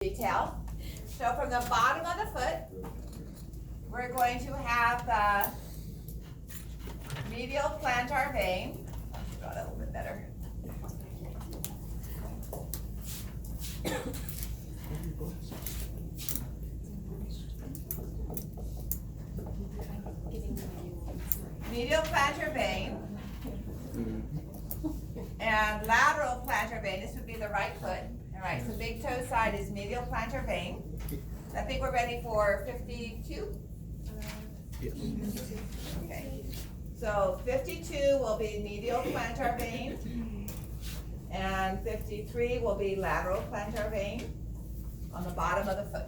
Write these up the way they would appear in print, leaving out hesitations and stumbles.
detail. So from the bottom of the foot, we're going to have the medial plantar vein. Got it a little bit better. Medial plantar vein and lateral plantar vein. This would be the right foot. All right, so big toe side is medial plantar vein. I think we're ready for 52? Yes. Okay. So 52 will be medial plantar vein, and 53 will be lateral plantar vein on the bottom of the foot.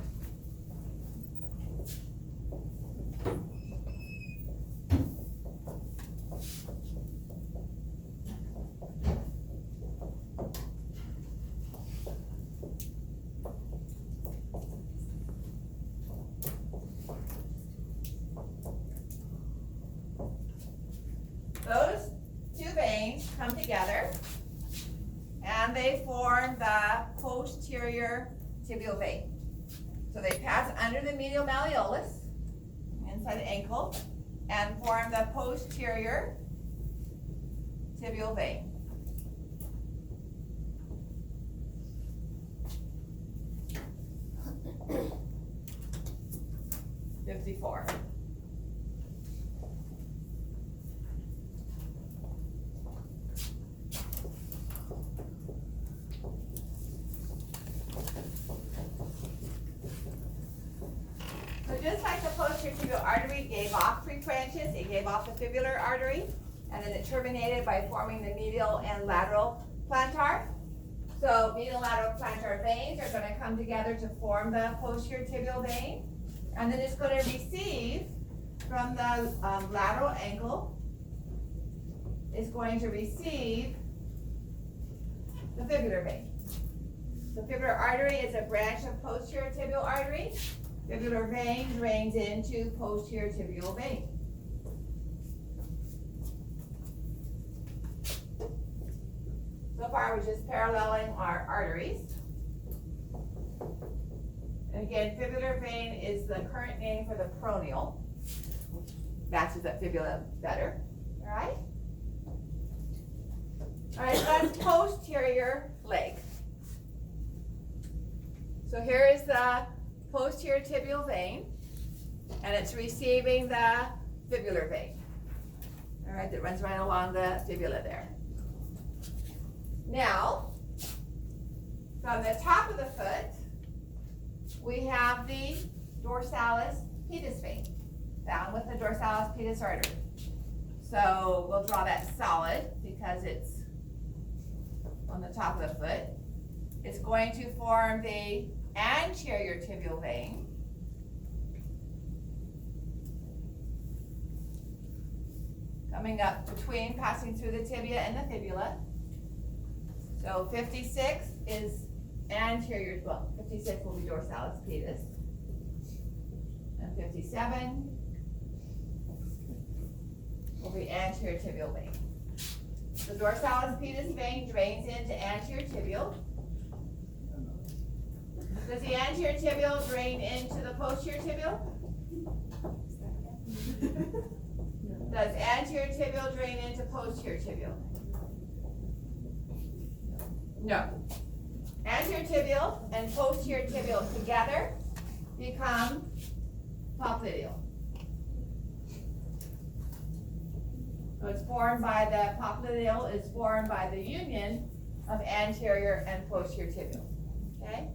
Those two veins come together and they form the posterior tibial vein. So they pass under the medial malleolus, inside the ankle, and form the posterior tibial vein. (54) So just like the posterior tibial artery gave off 3 branches, it gave off the fibular artery, and then it terminated by forming the medial and lateral plantar. So medial and lateral plantar veins are going to come together to form the posterior tibial vein, and then it's going to receive from the lateral ankle, is going to receive the fibular vein. The fibular artery is a branch of posterior tibial artery. Fibular vein drains into posterior tibial vein. So far, we're just paralleling our arteries. And again, fibular vein is the current name for the peroneal. Matches that fibula better, all right? All right, so that's posterior leg. So here is the posterior tibial vein, and it's receiving the fibular vein. All right, that runs right along the fibula there. Now, from the top of the foot, we have the dorsalis pedis vein, down with the dorsalis pedis artery. So we'll draw that solid because it's on the top of the foot. It's going to form the anterior tibial vein, coming up between, passing through the tibia and the fibula. So 56 is anterior, well, 56 will be dorsalis pedis, and 57 will be anterior tibial vein. The dorsalis pedis vein drains into anterior tibial. Does the anterior tibial drain into the posterior tibial? Does anterior tibial drain into posterior tibial? No. Anterior tibial and posterior tibial together become popliteal. So it's formed by the popliteal is formed by the union of anterior and posterior tibial. Okay?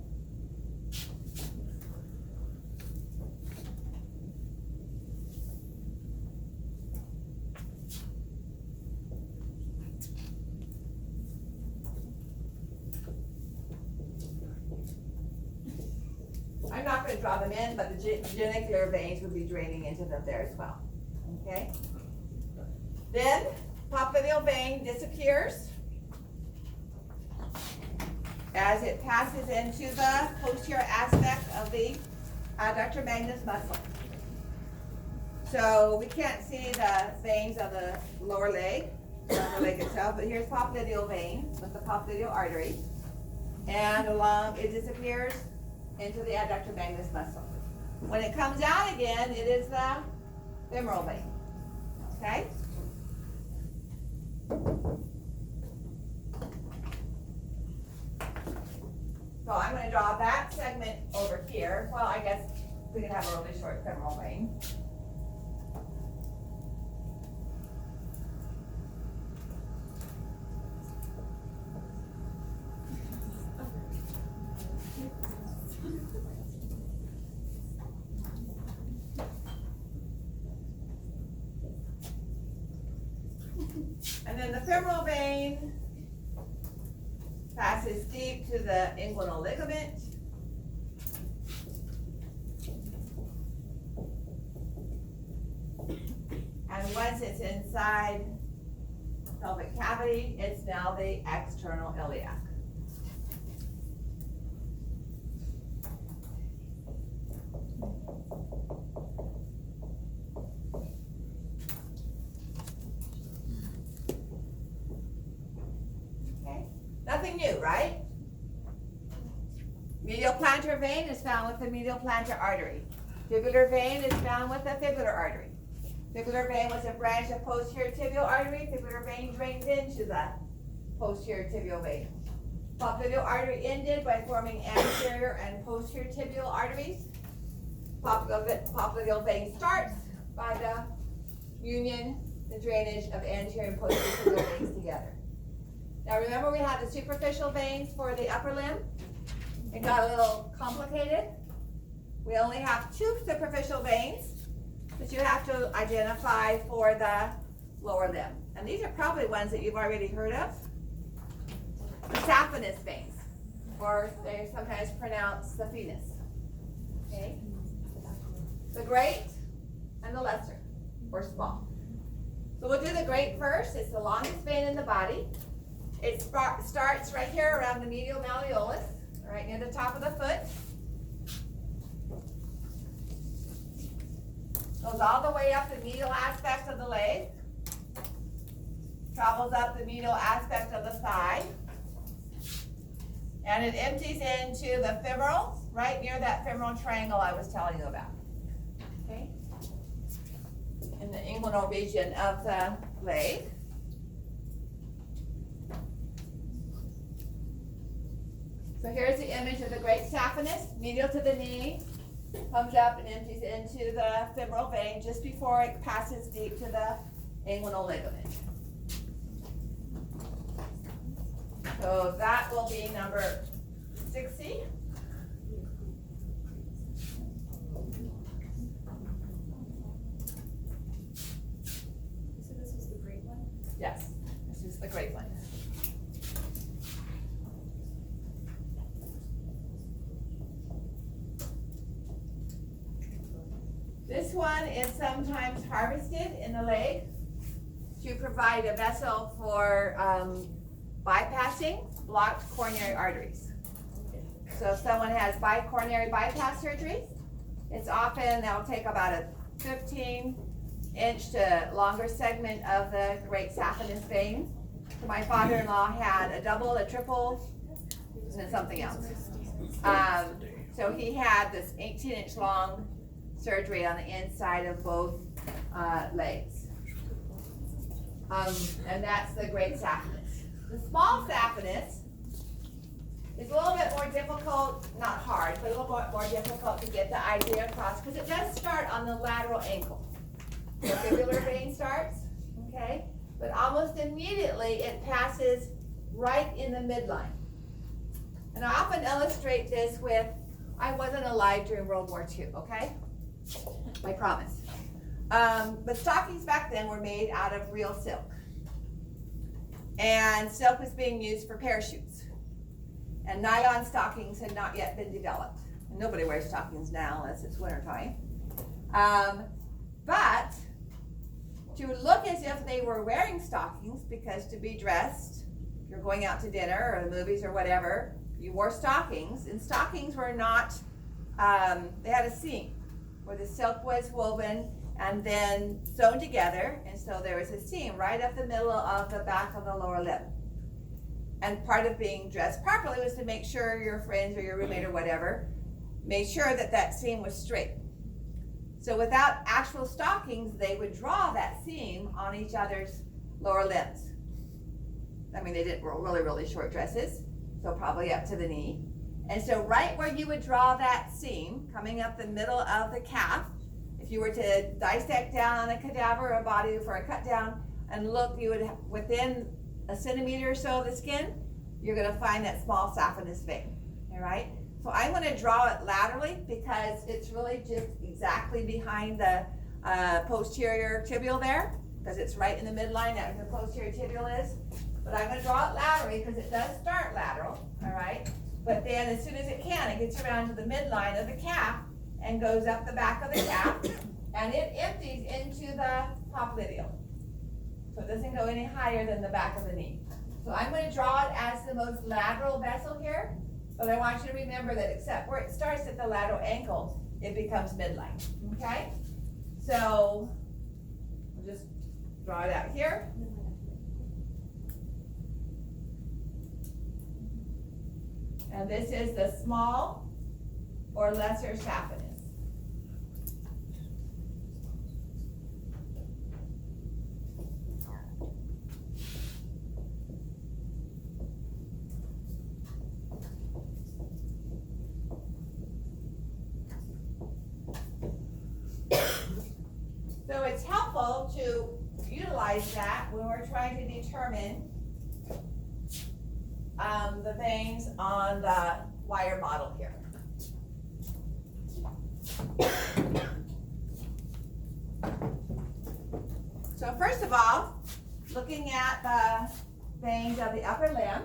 I'm not going to draw them in, but the genicular veins would be draining into them there as well. Okay? Then, popliteal vein disappears as it passes into the posterior aspect of the adductor magnus muscle. So we can't see the veins of the lower leg, the leg itself, but here's popliteal vein with the popliteal artery. And along, it disappears into the adductor magnus muscle. When it comes out again, it is the femoral vein. Okay? So I'm going to draw that segment over here. Well, I guess we can have a really short femoral vein. And then the femoral vein passes deep to the inguinal ligament. And once it's inside pelvic cavity, it's now the external iliac. Nothing new, right? Medial plantar vein is found with the medial plantar artery. Fibular vein is found with the fibular artery. Fibular vein was a branch of posterior tibial artery. Fibular vein drains into the posterior tibial vein. Popliteal artery ended by forming anterior and posterior tibial arteries. Popliteal vein starts by the union, the drainage of anterior and posterior tibial veins together. Now remember, we had the superficial veins for the upper limb. It got a little complicated. We only have 2 superficial veins that you have to identify for the lower limb. And these are probably ones that you've already heard of. The saphenous veins, or they're sometimes pronounced saphenous. Okay? The great and the lesser, or small. So we'll do the great first. It's the longest vein in the body. It starts right here around the medial malleolus, right near the top of the foot. Goes all the way up the medial aspect of the leg. Travels up the medial aspect of the thigh. And it empties into the femoral, right near that femoral triangle I was telling you about. Okay? In the inguinal region of the leg. So here's the image of the great saphenous, medial to the knee, comes up and empties into the femoral vein just before it passes deep to the inguinal ligament. So that will be number 60. So this was the great one? Yes, this is the great one. This one is sometimes harvested in the leg to provide a vessel for bypassing blocked coronary arteries. So if someone has coronary bypass surgery, it's often they'll take about a 15-inch to longer segment of the great saphenous vein. So my father-in-law had a double, a triple, and then something else. So he had this 18-inch long surgery on the inside of both legs. And that's the great saphenous. The small saphenous is a little bit more difficult, not hard, but a little bit more difficult to get the idea across because it does start on the lateral ankle. The fibular vein starts, okay? But almost immediately it passes right in the midline. And I often illustrate this with, I wasn't alive during World War II, okay? I promise. But stockings back then were made out of real silk. And silk was being used for parachutes. And nylon stockings had not yet been developed. And nobody wears stockings now unless it's wintertime. But to look as if they were wearing stockings, because to be dressed, if you're going out to dinner or the movies or whatever, you wore stockings. And stockings were not, they had a seam where the silk was woven and then sewn together, and so there was a seam right up the middle of the back of the lower limb. And part of being dressed properly was to make sure your friends or your roommate or whatever made sure that that seam was straight. So without actual stockings, they would draw that seam on each other's lower limbs. I mean, they didn't wear really, really short dresses, so probably up to the knee. And so right where you would draw that seam, coming up the middle of the calf, if you were to dissect down on a cadaver or a body for a cut down and look, you would, within a centimeter or so of the skin, you're gonna find that small saphenous vein, all right? So I'm gonna draw it laterally because it's really just exactly behind the posterior tibial there, because it's right in the midline, that's where the posterior tibial is. But I'm gonna draw it laterally because it does start lateral, all right? But then as soon as it can, it gets around to the midline of the calf and goes up the back of the calf, and it empties into the popliteal. So it doesn't go any higher than the back of the knee. So I'm gonna draw it as the most lateral vessel here, but I want you to remember that except where it starts at the lateral ankle, it becomes midline, okay? So we'll just draw it out here. And this is the small or lesser saphenous. So it's helpful to utilize that when we're trying to determine the veins on the wire model here. So first of all, looking at the veins of the upper limb,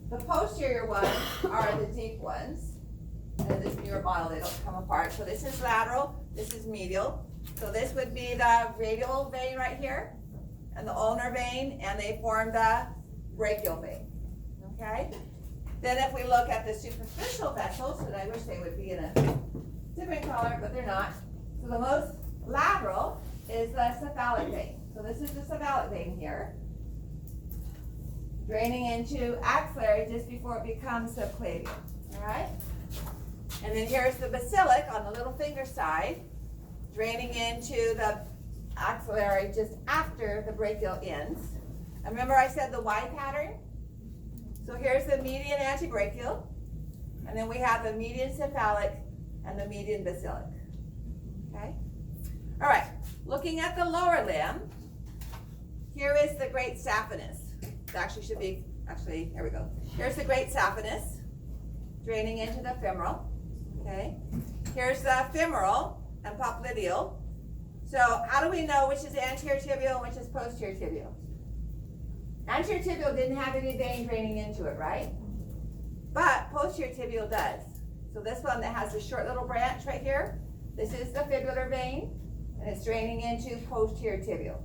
the posterior ones are the deep ones. And in this newer model, they don't come apart. So this is lateral, this is medial. So this would be the radial vein right here, and the ulnar vein, and they form the brachial vein, okay? Then if we look at the superficial vessels, and I wish they would be in a different color, but they're not. So the most lateral is the cephalic vein. So this is the cephalic vein here, draining into axillary just before it becomes subclavian, all right? And then here's the basilic on the little finger side, draining into the axillary just after the brachial ends. And remember I said the Y pattern? So here's the median antebrachial, and then we have the median cephalic and the median basilic, okay? All right, looking at the lower limb, here is the great saphenous. It actually should be, here we go. Here's the great saphenous, draining into the femoral, okay? Here's the femoral and popliteal. So how do we know which is anterior tibial and which is posterior tibial? Anterior tibial didn't have any vein draining into it, right? But posterior tibial does. So this one that has a short little branch right here, this is the fibular vein, and it's draining into posterior tibial,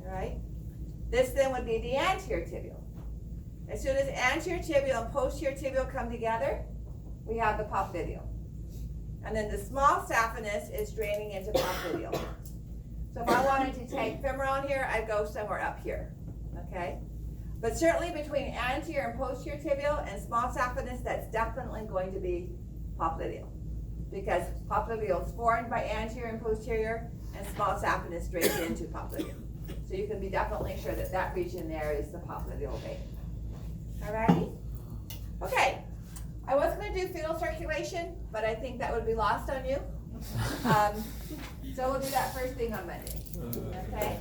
all right? This then would be the anterior tibial. As soon as anterior tibial and posterior tibial come together, we have the popliteal. And then the small saphenous is draining into popliteal. So if I wanted to take femoral on here, I'd go somewhere up here, okay? But certainly between anterior and posterior tibial and small saphenous, that's definitely going to be popliteal, because popliteal is formed by anterior and posterior, and small saphenous drains into popliteal. So you can be definitely sure that that region there is the popliteal vein. Alrighty? Okay. I was going to do fetal circulation, but I think that would be lost on you. So we'll do that first thing on Monday. Okay?